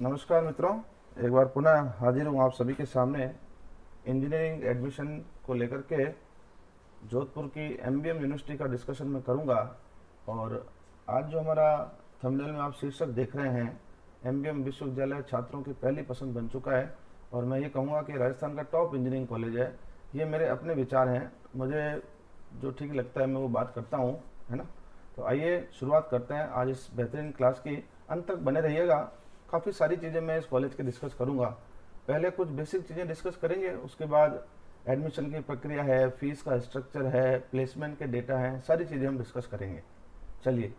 नमस्कार मित्रों, एक बार पुनः हाजिर हूँ आप सभी के सामने इंजीनियरिंग एडमिशन को लेकर के। जोधपुर की एमबीएम यूनिवर्सिटी का डिस्कशन मैं करूँगा। और आज जो हमारा थंबनेल में आप शीर्षक देख रहे हैं, एमबीएम विश्वविद्यालय छात्रों की पहली पसंद बन चुका है और मैं ये कहूँगा कि राजस्थान का टॉप इंजीनियरिंग कॉलेज है। ये मेरे अपने विचार हैं, मुझे जो ठीक लगता है मैं वो बात करता हूँ, है ना। तो आइए शुरुआत करते हैं आज इस बेहतरीन क्लास की। अंत तक बने रहिएगा, काफ़ी सारी चीज़ें मैं इस कॉलेज की डिस्कस करूँगा। पहले कुछ बेसिक चीज़ें डिस्कस करेंगे, उसके बाद एडमिशन की प्रक्रिया है, फीस का स्ट्रक्चर है, प्लेसमेंट के डेटा हैं, सारी चीज़ें हम डिस्कस करेंगे। चलिए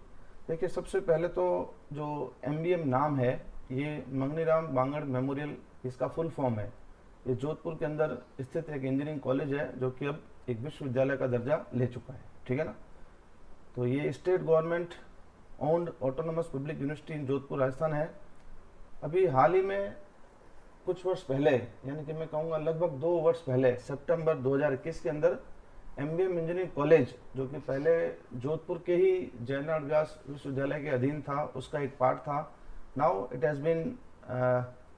देखिए, सबसे पहले तो जो एमबीएम नाम है, ये मंगनीराम बांगड़ मेमोरियल इसका फुल फॉर्म है। ये जोधपुर के अंदर स्थित एक इंजीनियरिंग कॉलेज है जो कि अब एक विश्वविद्यालय का दर्जा ले चुका है, ठीक है ना। तो ये state government owned autonomous public university in Jodhpur Rajasthan है। अभी हाल ही में कुछ वर्ष पहले, यानी कि मैं कहूँगा लगभग 2 वर्ष पहले, सितंबर 2021 के अंदर एमबीएम इंजीनियरिंग कॉलेज, जो कि पहले जोधपुर के ही जयनारायण व्यास विश्वविद्यालय के अधीन था, उसका एक पार्ट था। Now it has been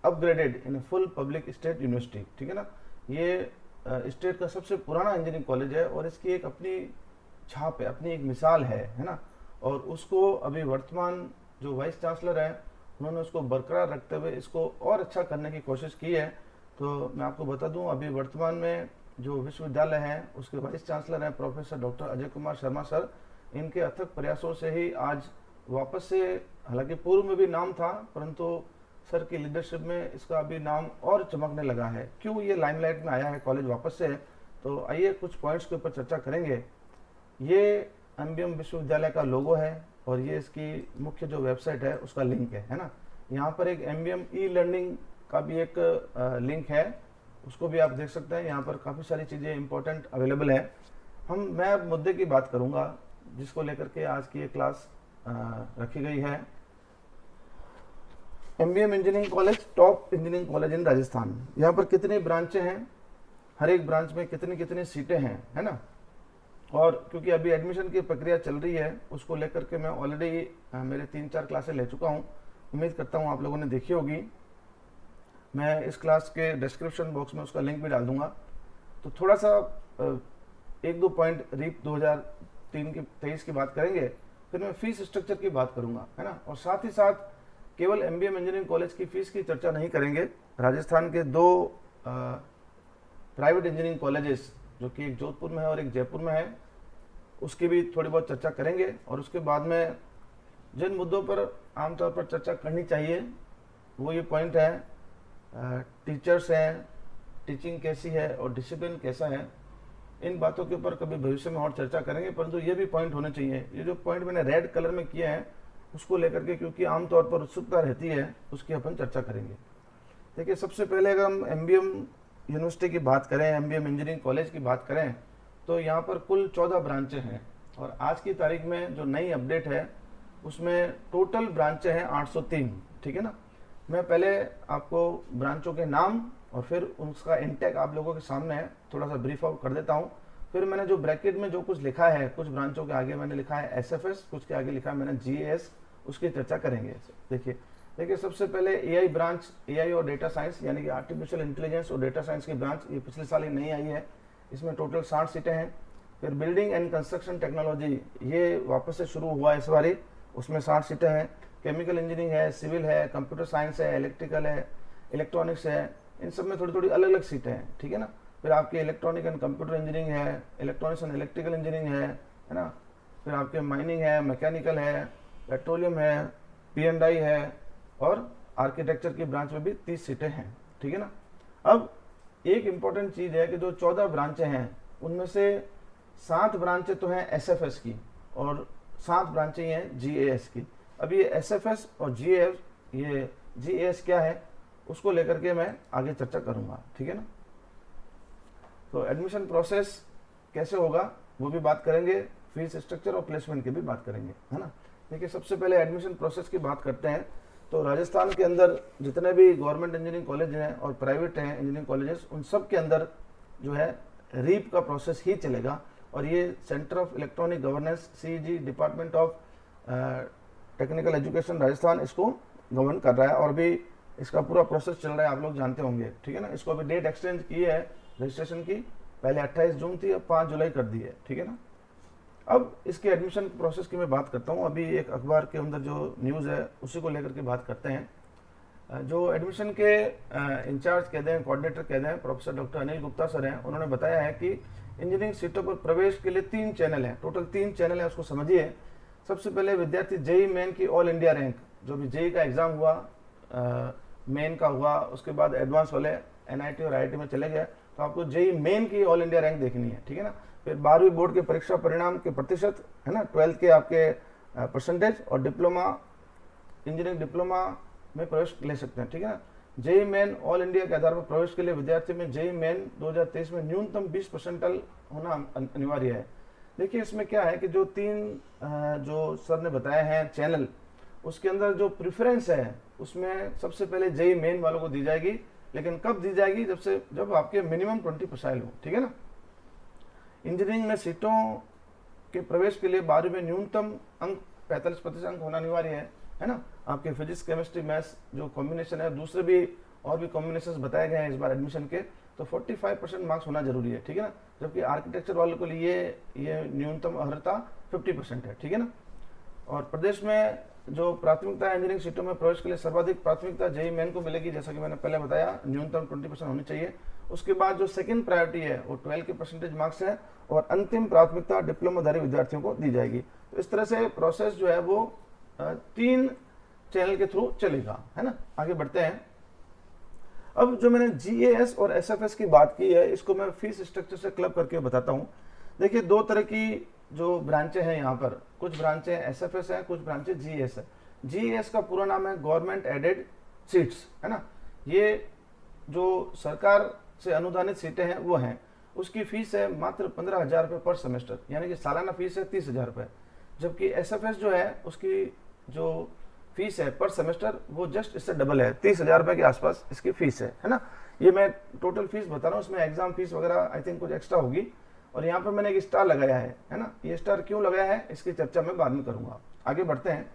upgraded in full public state university, ठीक है ना। ये स्टेट का सबसे पुराना इंजीनियरिंग कॉलेज है और इसकी एक अपनी छाप है, अपनी एक मिसाल है ना। और उसको अभी वर्तमान जो वाइस चांसलर है, उन्होंने उसको बरकरार रखते हुए इसको और अच्छा करने की कोशिश की है। तो मैं आपको बता दूं, अभी वर्तमान में जो विश्वविद्यालय है उसके वाइस चांसलर हैं professor doctor Ajay Kumar Sharma sir. इनके अथक प्रयासों से ही आज वापस से, हालांकि पूर्व में भी नाम था, परंतु सर की लीडरशिप में इसका अभी नाम और चमकने लगा है। क्यों ये लाइमलाइट में आया है कॉलेज वापस से, तो आइए कुछ पॉइंट्स के ऊपर चर्चा करेंगे। ये एमबीएम विश्वविद्यालय का लोगो है और ये इसकी मुख्य जो वेबसाइट है उसका लिंक है ना। यहाँ पर एक एमबीएम ई लर्निंग का भी एक लिंक है, उसको भी आप देख सकते हैं। यहाँ पर काफ़ी सारी चीज़ें इंपॉर्टेंट अवेलेबल है। मैं अब मुद्दे की बात करूँगा जिसको लेकर के आज की ये क्लास रखी गई है। MBM engineering college, top engineering college in Rajasthan. यहाँ पर कितनी ब्रांचें हैं, हर एक ब्रांच में कितनी कितनी सीटें हैं, है ना। और क्योंकि अभी एडमिशन की प्रक्रिया चल रही है, उसको लेकर के मैं ऑलरेडी मेरे 3-4 क्लासें ले चुका हूँ। उम्मीद करता हूँ आप लोगों ने देखी होगी। मैं इस क्लास के डिस्क्रिप्शन बॉक्स में उसका लिंक भी डाल दूंगा। तो थोड़ा सा 1-2 पॉइंट रीप 2023 की बात करेंगे, फिर मैं फीस स्ट्रक्चर की बात करूंगा, है ना। और साथ ही साथ केवल एमबीएम इंजीनियरिंग कॉलेज की फीस की चर्चा नहीं करेंगे, राजस्थान के 2 प्राइवेट इंजीनियरिंग कॉलेजेस, जो कि एक जोधपुर में है और एक जयपुर में है, उसकी भी थोड़ी बहुत चर्चा करेंगे। और उसके बाद में जिन मुद्दों पर आमतौर पर चर्चा करनी चाहिए वो ये पॉइंट है, टीचर्स हैं, टीचिंग कैसी है और डिसिप्लिन कैसा है। इन बातों के ऊपर कभी भविष्य में और चर्चा करेंगे, परंतु ये भी पॉइंट होने चाहिए। ये जो पॉइंट मैंने रेड कलर में किए हैं उसको लेकर के, क्योंकि आमतौर पर उत्सुकता रहती है, उसकी अपन चर्चा करेंगे। देखिए, सबसे पहले अगर हम एमबीएम यूनिवर्सिटी की बात करें, एमबीएम इंजीनियरिंग कॉलेज की बात करें, तो यहाँ पर कुल 14 ब्रांचें हैं। और आज की तारीख में जो नई अपडेट है उसमें टोटल ब्रांचें हैं 803, ठीक है ना। मैं पहले आपको ब्रांचों के नाम और फिर उसका इंटेक आप लोगों के सामने है थोड़ा सा ब्रीफ आउट कर देता हूँ। फिर मैंने जो ब्रैकेट में जो कुछ लिखा है, कुछ ब्रांचों के आगे मैंने लिखा है एसएफएस, कुछ के आगे लिखा है मैंने जीएएस, उसकी चर्चा करेंगे। देखिए सबसे पहले एआई ब्रांच, एआई और डेटा साइंस, यानी कि आर्टिफिशियल इंटेलिजेंस और डेटा साइंस की ब्रांच, ये पिछले साल ही नई आई है। इसमें टोटल 60 सीटें हैं। फिर बिल्डिंग एंड कंस्ट्रक्शन टेक्नोलॉजी, ये वापस से शुरू हुआ इस बारी, उसमें 60 सीटें हैं। केमिकल इंजीनियरिंग है, सिविल है, कंप्यूटर साइंस है, इलेक्ट्रिकल है, इलेक्ट्रॉनिक्स है, इन सब में थोड़ी थोड़ी अलग अलग सीटें हैं, ठीक है ना। फिर आपकी इलेक्ट्रॉनिक एंड कंप्यूटर इंजीनियरिंग है, इलेक्ट्रॉनिक्स एंड इलेक्ट्रिकल इंजीनियरिंग है ना। फिर आपके माइनिंग है, मैकेनिकल है, पेट्रोलियम है, पी&आई है, और आर्किटेक्चर की ब्रांच में भी 30 सीटें हैं, ठीक है ना। अब एक इम्पॉर्टेंट चीज़ है कि जो 14 ब्रांचें हैं उनमें से 7 ब्रांचें तो हैं एसएफएस की और 7 ब्रांचें हैं जीएएस की। अब ये एसएफएस और जीएएस, ये जीएएस क्या है उसको लेकर के मैं आगे चर्चा करूंगा, ठीक है ना। तो एडमिशन प्रोसेस कैसे होगा वो भी बात करेंगे, फीस स्ट्रक्चर और प्लेसमेंट की भी बात करेंगे, है ना। देखिए, सबसे पहले एडमिशन प्रोसेस की बात करते हैं। तो राजस्थान के अंदर जितने भी गवर्नमेंट इंजीनियरिंग कॉलेज हैं और प्राइवेट हैं इंजीनियरिंग कॉलेजेस, उन सब के अंदर जो है रीप का प्रोसेस ही चलेगा। और ये centre of electronic governance, CEZ, department of technical education Rajasthan इसको गवर्न कर रहा है। और भी इसका पूरा प्रोसेस चल रहा है, आप लोग जानते होंगे, ठीक है ना। इसको अभी डेट एक्सचेंज की है रजिस्ट्रेशन की, पहले 28 जून थी, अब 5 जुलाई कर दी है, ठीक है ना। अब इसके एडमिशन प्रोसेस की मैं बात करता हूँ। अभी एक अखबार के अंदर जो न्यूज़ है उसी को लेकर के बात करते हैं। जो एडमिशन के इंचार्ज कह दें, कोऑर्डिनेटर कह दें, professor doctor Anil Gupta sir हैं, उन्होंने बताया है कि इंजीनियरिंग सीटों पर प्रवेश के लिए 3 चैनल हैं, टोटल 3 चैनल है, उसको समझिए। सबसे पहले विद्यार्थी जेई मेन की ऑल इंडिया रैंक, जो भी जेई का एग्जाम हुआ, मेन का हुआ, उसके बाद एडवांस वाले एनआईटी और आईआईटी में चले गए, तो आपको जेई मेन की ऑल इंडिया रैंक देखनी है, ठीक है ना। फिर 12वीं बोर्ड के परीक्षा परिणाम के प्रतिशत है ना, 12th के आपके परसेंटेज, और डिप्लोमा, इंजीनियरिंग डिप्लोमा में प्रवेश ले सकते हैं, ठीक है ना। जेई मेन ऑल इंडिया के आधार पर प्रवेश के लिए विद्यार्थी में जेई मेन 2023 में न्यूनतम 20 परसेंटाइल होना अनिवार्य है। देखिए इसमें क्या है कि जो 3 जो सर ने बताए हैं चैनल, उसके अंदर जो प्रेफरेंस है उसमें सबसे पहले जेई मेन वालों को दी जाएगी, लेकिन कब दी जाएगी, जब आपके मिनिमम 20 परसेंट हो, ठीक है ना। इंजीनियरिंग में सीटों के प्रवेश के लिए 12वीं में न्यूनतम अंक 45% अंक होना अनिवार्य है ना। आपके फिजिक्स, केमिस्ट्री, मैथ्स जो कॉम्बिनेशन है, दूसरे भी और भी कॉम्बिनेशन बताए गए हैं इस बार एडमिशन के, तो 45% मार्क्स होना जरूरी है, ठीक है ना। जबकि आर्किटेक्चर वालों के लिए ये न्यूनतम अर्हता 50% है, ठीक है ना। और प्रदेश में जो प्राथमिकता है इंजीनियरिंग सीटों में प्रवेश के लिए, सर्वाधिक प्राथमिकता जेई मेन को मिलेगी, जैसा कि मैंने पहले बताया, न्यूनतम 20% होनी चाहिए। उसके बाद जो सेकंड प्रायोरिटी है वो 12 के परसेंटेज मार्क्स है, और अंतिम प्राथमिकता डिप्लोमाधारी विद्यार्थियों को दी जाएगी। तो इस तरह से प्रोसेस जो है वो 3 चैनल के थ्रू चलेगा, है ना। आगे बढ़ते हैं। अब जो मैंने जीएएस और एसएफएस की बात की है, इसको मैं फीस स्ट्रक्चर से क्लब करके बताता हूँ। देखिए 2 तरह की जो ब्रांचें हैं यहाँ पर, कुछ ब्रांचें एसएफएस हैं, कुछ ब्रांचें जीएएस है। जीएएस का पूरा नाम है गवर्नमेंट एडेड सीट्स, है ना। ये जो सरकार से अनुदानित सीटें हैं वो हैं। उसकी फीस है मात्र 15,000 रुपये पर सेमेस्टर, यानी कि सालाना फीस है 30,000 रुपये। जबकि एसएफएस जो है उसकी जो फीस है पर सेमेस्टर वो जस्ट इससे डबल है, 30,000 रुपये के आसपास इसकी फीस है ना। ये मैं टोटल फीस बता रहा हूँ, उसमें एग्जाम फीस वगैरह आई थिंक कुछ एक्स्ट्रा होगी। और यहाँ पर मैंने एक स्टार लगाया है ना। ये स्टार क्यों लगाया है इसकी चर्चा मैं बाद में करूंगा। आगे बढ़ते हैं।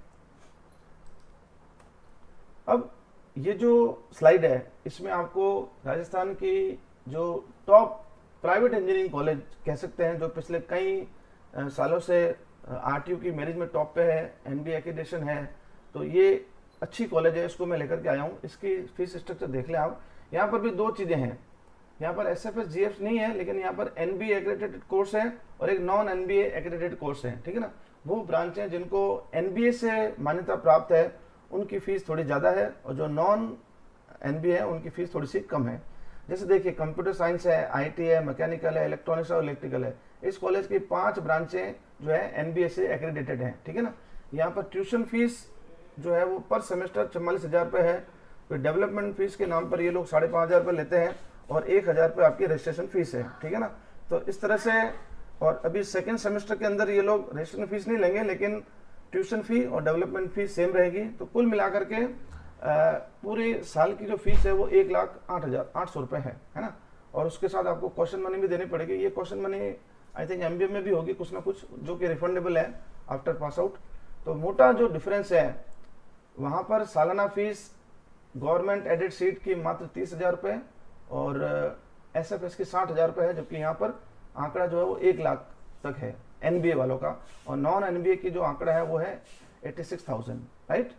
अब ये जो स्लाइड है इसमें आपको राजस्थान की जो टॉप प्राइवेट इंजीनियरिंग कॉलेज कह सकते हैं, जो पिछले कई सालों से आरटीयू की मेरिट में टॉप पे है, एनबीए एक्रेडिटेशन है, तो ये अच्छी कॉलेज है, इसको मैं लेकर के आया हूँ। इसकी फीस स्ट्रक्चर देख लें आप। यहाँ पर भी 2 चीज़ें हैं, यहाँ पर एसएफएस जीएफ नहीं है, लेकिन यहाँ पर एनबीए एक्रेडिटेड कोर्स है और एक नॉन एनबीए एक्रेडिटेड कोर्स है, ठीक है ना। वो ब्रांच है जिनको एनबीए से मान्यता प्राप्त है, उनकी फीस थोड़ी ज़्यादा है, और जो नॉन एनबीए है उनकी फीस थोड़ी सी कम है। जैसे देखिए कंप्यूटर साइंस है, आईटी है, मैकेनिकल है, इलेक्ट्रॉनिक्स और इलेक्ट्रिकल है। इस कॉलेज की 5 ब्रांचें जो है एनबीए से एक्रेडिटेड हैं, ठीक है ना। यहाँ पर ट्यूशन फीस जो है वो पर सेमेस्टर 44,000 रुपये है। फिर डेवलपमेंट फीस के नाम पर ये लोग 5,500 रुपये लेते हैं, और 1,000 रुपये आपकी रजिस्ट्रेशन फीस है, ठीक है ना। तो इस तरह से, और अभी सेकेंड सेमेस्टर के अंदर ये लोग रजिस्ट्रेशन फीस नहीं लेंगे, लेकिन ट्यूशन फी और डेवलपमेंट फीस सेम रहेगी। तो कुल मिलाकर के पूरे साल की जो फीस है वो 1,08,800 रुपये है ना। और उसके साथ आपको क्वेश्चन मनी भी देनी पड़ेगी। ये question money I think MBA में भी होगी कुछ ना कुछ, जो कि रिफंडेबल है आफ्टर पास आउट। तो मोटा जो डिफरेंस है वहाँ पर सालाना फीस गवर्नमेंट एडेड सीट की मात्र 30,000 रुपये और एसएफएस की 60,000 रुपये है, जबकि यहाँ पर आंकड़ा जो है वो 1 लाख तक है एनबीए वालों का, और नॉन एनबीए की जो आंकड़ा है वो है 86,000, राइट।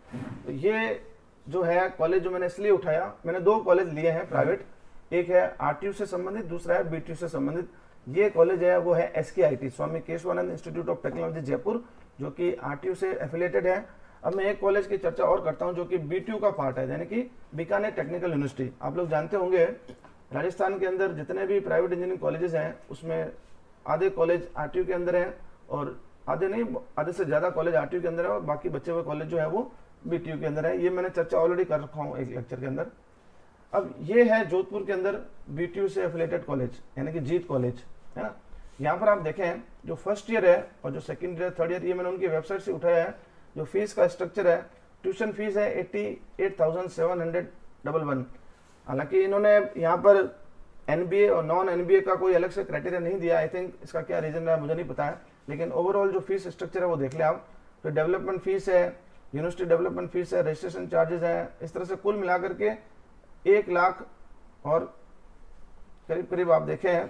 तो ये जो है कॉलेज जो मैंने इसलिए उठाया, मैंने 2 कॉलेज लिए हैं प्राइवेट, एक है आरटीयू से संबंधित, दूसरा है बीटीयू से संबंधित। ये कॉलेज है वो है SKIT, Swami Keshavanand institute of technology Jaipur, जो कि आरटीयू से एफिलिएटेड है। अब मैं एक कॉलेज की चर्चा और करता हूं जो कि बीटीयू का पार्ट है, यानी कि बीकानेर टेक्निकल यूनिवर्सिटी। आप लोग जानते होंगे राजस्थान के अंदर जितने भी प्राइवेट इंजीनियरिंग कॉलेजेस हैं उसमें आधे कॉलेज आरटीयू के अंदर हैं, और आधे नहीं, आधे से ज़्यादा कॉलेज आरटीयू के अंदर है, और बाकी बचे हुए कॉलेज जो है वो बीटीयू के अंदर है। ये मैंने चर्चा ऑलरेडी कर रखा हूँ एक लेक्चर के अंदर। अब ये है जोधपुर के अंदर बीटीयू से एफिलिएटेड कॉलेज, यानी कि जीत कॉलेज, है ना। यहाँ पर आप देखें जो फर्स्ट ईयर है और जो सेकंड ईयर, थर्ड ईयर, ये मैंने उनकी वेबसाइट से उठाया है। जो फीस का स्ट्रक्चर है, ट्यूशन फीस है 88,711। हालांकि इन्होंने यहाँ पर एनबीए और नॉन एनबीए का कोई अलग से क्राइटेरिया नहीं दिया। आई थिंक इसका क्या रीजन है मुझे नहीं पता है, लेकिन ओवरऑल जो फीस स्ट्रक्चर है वो देख लें आप। फिर डेवलपमेंट फीस है यूनिवर्सिटी डेवलपमेंट फीस है, रजिस्ट्रेशन चार्जेस हैं, इस तरह से कुल मिलाकर के 1 लाख और करीब करीब आप देखें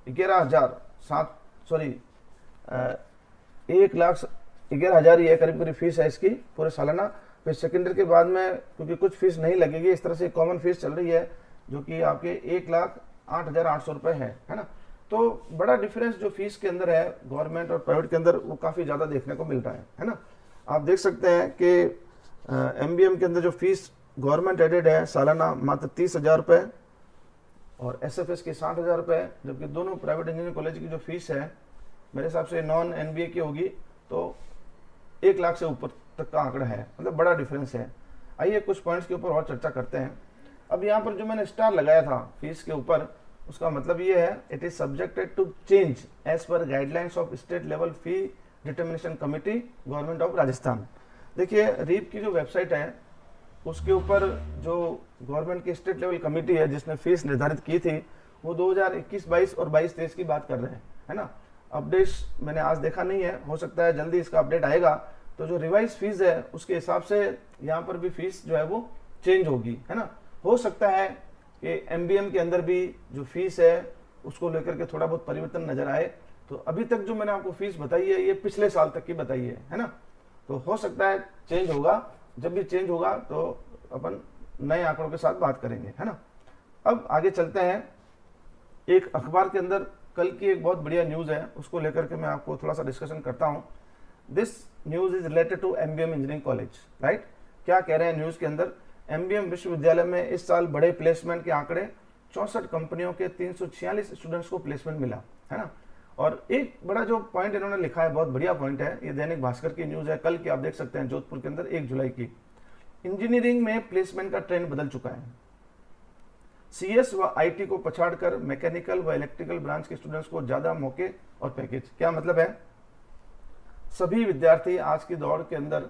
1,11,000 ही है करीब करीब फीस है इसकी पूरे सालाना। फिर सेकेंडरी के बाद में क्योंकि कुछ फीस नहीं लगेगी, इस तरह से कॉमन फीस चल रही है जो कि आपके 1,08,800 रुपये है ना। तो बड़ा डिफरेंस जो फीस के अंदर है गवर्नमेंट और प्राइवेट के अंदर वो काफ़ी ज़्यादा देखने को मिल रहा है ना। आप देख सकते हैं कि एमबीएम के अंदर जो फीस गवर्नमेंट एडेड है सालाना मात्र 30,000 रुपये और एसएफएस की 60,000 रुपये, जबकि दोनों प्राइवेट इंजीनियरिंग कॉलेज की जो फीस है मेरे हिसाब से नॉन एनबीए की होगी तो 1 लाख से ऊपर तक का आंकड़ा है, मतलब बड़ा डिफरेंस है। आइए कुछ पॉइंट्स के ऊपर और चर्चा करते हैं। अब यहाँ पर जो मैंने स्टार लगाया था फीस के ऊपर, उसका मतलब ये है it is subjected to change as per guidelines of state level fee determination committee government of Rajasthan. देखिए रीप की जो वेबसाइट है उसके ऊपर जो गवर्नमेंट की स्टेट लेवल कमेटी है जिसने फीस निर्धारित की थी वो 2021-22 और 22-23 की बात कर रहे हैं, है ना। अपडेट्स मैंने आज देखा नहीं है, हो सकता है जल्दी इसका अपडेट आएगा। तो जो रिवाइज फीस है उसके हिसाब से यहाँ पर भी फीस जो है वो चेंज होगी, है ना। हो सकता है कि एमबीएम के अंदर भी जो फीस है उसको लेकर के थोड़ा बहुत परिवर्तन नजर आए। तो अभी तक जो मैंने आपको फीस बताई है ये पिछले साल तक की बताई है ना। तो हो सकता है चेंज होगा, जब भी चेंज होगा तो अपन नए आंकड़ों के साथ बात करेंगे, है ना। अब आगे चलते हैं। एक अखबार के अंदर कल की एक बहुत बढ़िया न्यूज़ है, उसको लेकर के मैं आपको थोड़ा सा डिस्कशन करता हूं। This news is related to MBM engineering college, right. क्या कह रहे हैं न्यूज़ के अंदर, एमबीएम विश्वविद्यालय में इस साल बड़े प्लेसमेंट के आंकड़े, 64 कंपनियों के 346 स्टूडेंट्स को प्लेसमेंट मिला, है ना। और एक बड़ा जो पॉइंट इन्होंने लिखा है, बहुत बढ़िया पॉइंट है, ये दैनिक भास्कर की न्यूज़ है कल की, आप देख सकते हैं जोधपुर के अंदर 1 जुलाई की। इंजीनियरिंग में प्लेसमेंट का ट्रेंड बदल चुका है। सीएस व आईटी को पछाड़कर मैकेनिकल व इलेक्ट्रिकल ब्रांच के स्टूडेंट्स को ज्यादा मौके और पैकेज। क्या मतलब है, सभी विद्यार्थी आज की दौड़ के अंदर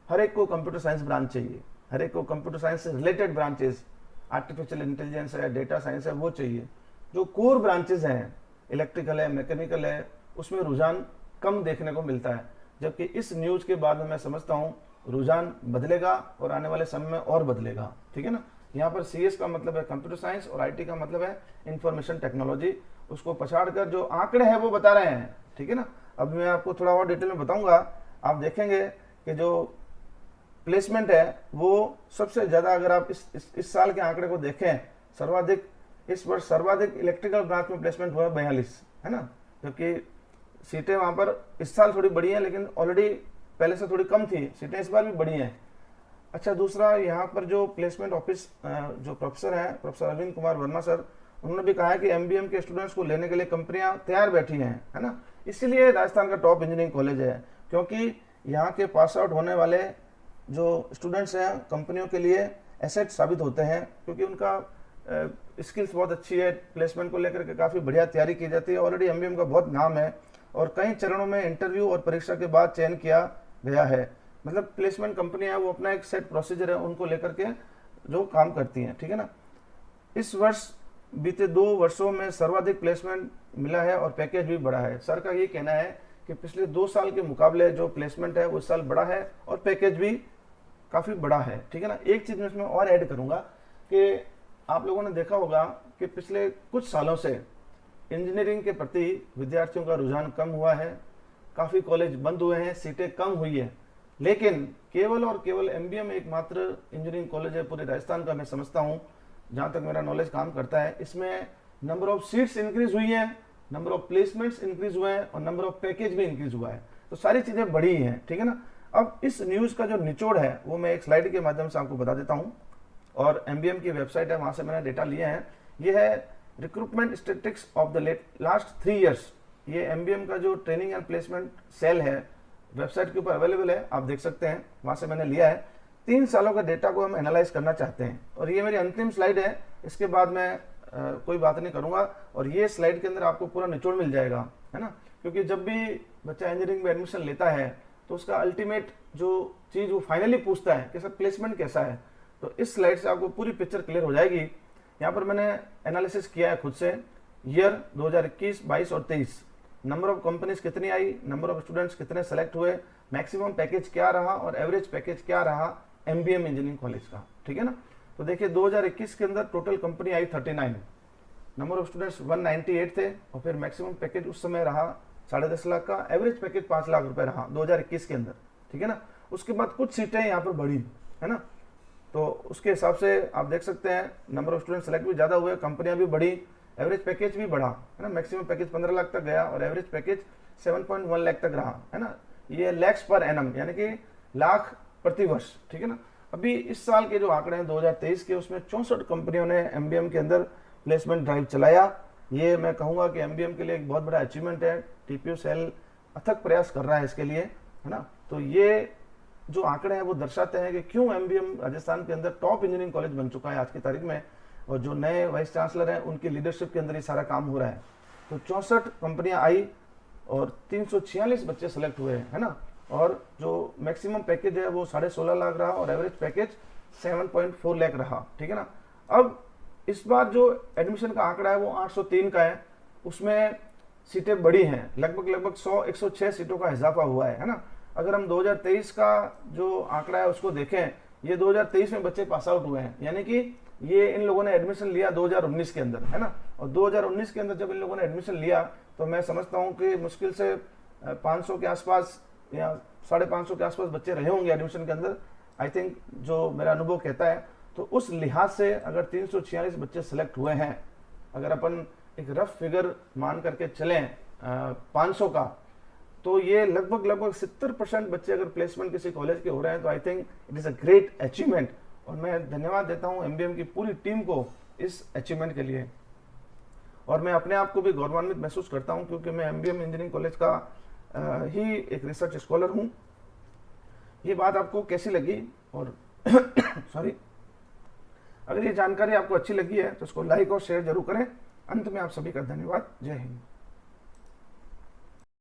हर एक को कंप्यूटर साइंस ब्रांच चाहिए, हर एक को कंप्यूटर साइंस से रिलेटेड ब्रांचेस, आर्टिफिशियल इंटेलिजेंस है, डेटा साइंस है, वो चाहिए। जो कोर ब्रांचेस हैं, इलेक्ट्रिकल है, मैकेनिकल है, उसमें रुझान कम देखने को मिलता है। जबकि इस न्यूज के बाद में मैं समझता हूँ रुझान बदलेगा और आने वाले समय में और बदलेगा, ठीक है ना। यहाँ पर सीएस का मतलब है कंप्यूटर साइंस और आईटी का मतलब है इंफॉर्मेशन टेक्नोलॉजी। उसको पछाड़कर जो आंकड़े हैं वो बता रहे हैं, ठीक है ना। अब मैं आपको थोड़ा और डिटेल में बताऊंगा। आप देखेंगे कि जो प्लेसमेंट है वो सबसे ज्यादा, अगर आप इस साल के आंकड़े को देखें, सर्वाधिक इस वर्ष सर्वाधिक इलेक्ट्रिकल ब्रांच में प्लेसमेंट हुआ 42, है ना। जबकि सीटें वहां पर इस साल थोड़ी बढ़ी हैं, लेकिन ऑलरेडी पहले से थोड़ी कम थी, सीटें इस बार भी बढ़ी हैं। अच्छा, दूसरा यहाँ पर जो प्लेसमेंट ऑफिस जो प्रोफेसर हैं, प्रोफेसर अरविंद कुमार वर्मा सर, उन्होंने भी कहा है कि एमबीएम के स्टूडेंट्स को लेने के लिए कंपनियां तैयार बैठी हैं, है ना। इसीलिए राजस्थान का टॉप इंजीनियरिंग कॉलेज है, क्योंकि यहाँ के पास आउट होने वाले जो स्टूडेंट्स हैं कंपनियों के लिए एसेट साबित होते हैं, क्योंकि उनका स्किल्स बहुत अच्छी है। प्लेसमेंट को लेकर के काफ़ी बढ़िया तैयारी की जाती है। ऑलरेडी एमबीएम का बहुत नाम है और कई चरणों में इंटरव्यू और परीक्षा के बाद चयन किया गया है। मतलब प्लेसमेंट कंपनियां वो अपना एक सेट प्रोसीजर है उनको लेकर के जो काम करती हैं, ठीक है ना। इस वर्ष बीते 2 वर्षों में सर्वाधिक प्लेसमेंट मिला है और पैकेज भी बढ़ा है। सर का ये कहना है कि पिछले 2 साल के मुकाबले जो प्लेसमेंट है वो इस साल बढ़ा है और पैकेज भी काफ़ी बड़ा है, ठीक है ना। एक चीज़ मैं इसमें और ऐड करूँगा कि आप लोगों ने देखा होगा कि पिछले कुछ सालों से इंजीनियरिंग के प्रति विद्यार्थियों का रुझान कम हुआ है, काफ़ी कॉलेज बंद हुए हैं, सीटें कम हुई है। लेकिन केवल और केवल एमबीएम एकमात्र इंजीनियरिंग कॉलेज है पूरे राजस्थान का, मैं समझता हूँ, जहाँ तक मेरा नॉलेज काम करता है। इसमें नंबर ऑफ सीट्स इंक्रीज हुई हैं, नंबर ऑफ प्लेसमेंट्स इंक्रीज हुए हैं और नंबर ऑफ पैकेज भी इंक्रीज हुआ है। तो सारी चीज़ें बढ़ी हैं, ठीक है ना। अब इस न्यूज़ का जो निचोड़ है वो मैं एक स्लाइड के माध्यम से आपको बता देता हूँ, और एमबीएम की वेबसाइट है, वहाँ से मैंने डेटा लिए हैं। ये है recruitment statistics of the last 3 years. ये एमबीएम का जो ट्रेनिंग एंड प्लेसमेंट सेल है, वेबसाइट के ऊपर अवेलेबल है, आप देख सकते हैं, वहाँ से मैंने लिया है। 3 सालों का डेटा को हम एनालाइज करना चाहते हैं, और ये मेरी अंतिम स्लाइड है, इसके बाद मैं कोई बात नहीं करूँगा। और ये स्लाइड के अंदर आपको पूरा निचोड़ मिल जाएगा, है ना। क्योंकि जब भी बच्चा इंजीनियरिंग में एडमिशन लेता है तो उसका अल्टीमेट जो चीज़ वो फाइनली पूछता है कि सर प्लेसमेंट कैसा है। तो इस स्लाइड से आपको पूरी पिक्चर क्लियर हो जाएगी। यहाँ पर मैंने एनालिसिस किया है खुद से, ईयर 2021, 22 और 23, नंबर ऑफ कंपनीज कितनी आई, नंबर ऑफ स्टूडेंट्स कितने सेलेक्ट हुए, मैक्सिमम पैकेज क्या रहा और एवरेज पैकेज क्या रहा एमबीएम इंजीनियरिंग कॉलेज का, ठीक है ना। तो देखिए 2021 के अंदर total company I 39, number of students 198 थे, और फिर मैक्सिमम पैकेज उस समय रहा 10.5 लाख का, एवरेज पैकेज 5 लाख रुपए रहा 2021 के अंदर, ठीक है ना। उसके बाद कुछ सीटें यहाँ पर बढ़ी, है ना, तो उसके हिसाब से आप देख सकते हैं नंबर ऑफ स्टूडेंट सेलेक्ट भी ज़्यादा हुए, कंपनियां भी बढ़ी, एवरेज पैकेज भी बढ़ा, है ना। मैक्सिमम पैकेज 15 लाख तक गया और एवरेज पैकेज 7.1 लाख तक रहा, है ना। ये लैक्स पर एनम यानी कि लाख प्रति वर्ष, ठीक है ना। अभी इस साल के जो आंकड़े हैं 2023 के, उसमें 64 कंपनियों ने एमबीएम के अंदर प्लेसमेंट ड्राइव चलाया। ये मैं कहूँगा कि एमबीएम के लिए एक बहुत बड़ा अचीवमेंट है। टीपीयू सेल अथक प्रयास कर रहा है इसके लिए, है ना। तो ये जो आंकड़े हैं वो दर्शाते हैं कि क्यों एमबीएम राजस्थान के अंदर टॉप इंजीनियरिंग कॉलेज बन चुका है आज की तारीख में, और जो नए वाइस चांसलर हैं उनकी लीडरशिप के अंदर ये सारा काम हो रहा है। तो 64 कंपनियां आई और 346 बच्चे सेलेक्ट हुए, है ना, और जो मैक्सिमम पैकेज है वो 16.5 लाख रहा और एवरेज पैकेज 7.4 लाख रहा, ठीक है ना। अब इस बार जो एडमिशन का आंकड़ा है वो 803 का है, उसमें सीटें बढ़ी हैं, लगभग 106 सीटों का इजाफा हुआ है ना। अगर हम 2023 का जो आंकड़ा है उसको देखें, ये 2023 में बच्चे पास आउट हुए हैं, यानी कि ये इन लोगों ने एडमिशन लिया 2019 के अंदर, है ना। और 2019 के अंदर जब इन लोगों ने एडमिशन लिया तो मैं समझता हूँ कि मुश्किल से 500 के आसपास या 550 के आसपास बच्चे रहे होंगे एडमिशन के अंदर, आई थिंक, जो मेरा अनुभव कहता है। तो उस लिहाज से अगर 346 बच्चे सेलेक्ट हुए हैं, अगर अपन एक रफ फिगर मान करके चलें 500 का, तो ये लगभग 70% बच्चे अगर प्लेसमेंट किसी कॉलेज के हो रहे हैं तो I think it is a great achievement, और मैं धन्यवाद देता हूं एमबीएम की पूरी टीम को इस अचीवमेंट के लिए। और मैं अपने आप को भी गौरवान्वित महसूस करता हूं क्योंकि मैं एमबीएम इंजीनियरिंग कॉलेज का ही एक रिसर्च स्कॉलर हूं। ये बात आपको कैसी लगी, और सॉरी, अगर ये जानकारी आपको अच्छी लगी है तो इसको लाइक और शेयर जरूर करें। अंत में आप सभी का धन्यवाद। जय हिंद।